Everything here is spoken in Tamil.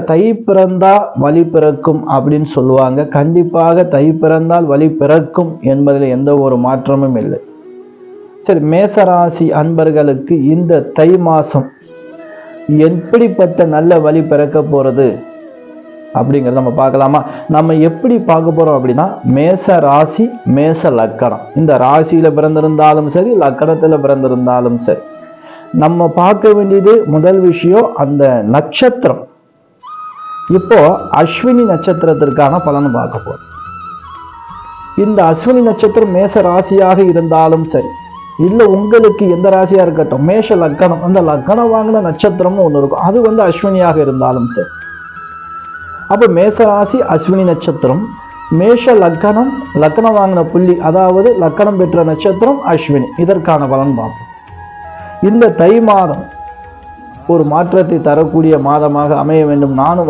தை பிறந்தா வழி பிறக்கும் அப்படின்னு சொல்லுவாங்க. கண்டிப்பாக தை பிறந்தால் வழி பிறக்கும் என்பதில் எந்த ஒரு மாற்றமும் இல்லை. சரி, மேசராசி அன்பர்களுக்கு இந்த தை மாசம் எப்படிப்பட்ட நல்ல வழி பிறக்க போறது அப்படிங்கிறத நம்ம பார்க்கலாமா? நம்ம எப்படி பார்க்க போறோம் அப்படின்னா, மேச ராசி மேச லக்கணம், இந்த ராசியில பிறந்திருந்தாலும் சரி, லக்கணத்துல பிறந்திருந்தாலும் சரி, நம்ம பார்க்க வேண்டியது முதல் விஷயம் அந்த நட்சத்திரம். இப்போ அஸ்வினி நட்சத்திரத்திற்கான பலன் பார்க்க போறோம். இந்த அஸ்வினி நட்சத்திரம் மேச ராசியாக இருந்தாலும் சரி, இல்ல உங்களுக்கு எந்த ராசியா இருக்கட்டும், மேஷ லக்கணம், அந்த லக்கணம் வாங்கின நட்சத்திரமும் ஒண்ணு இருக்கும், அது அஸ்வினியாக இருந்தாலும் சரி. அப்ப மேச ராசி அஸ்வினி நட்சத்திரம், மேஷ லக்கணம், லக்கணம் வாங்கின புள்ளி, அதாவது லக்கணம் பெற்ற நட்சத்திரம் அஸ்வினி, இதற்கான பலன் பார்ப்போம். இந்த தை மாதம் ஒரு மாற்றத்தை தரக்கூடிய மாதமாக அமைய வேண்டும். நானும்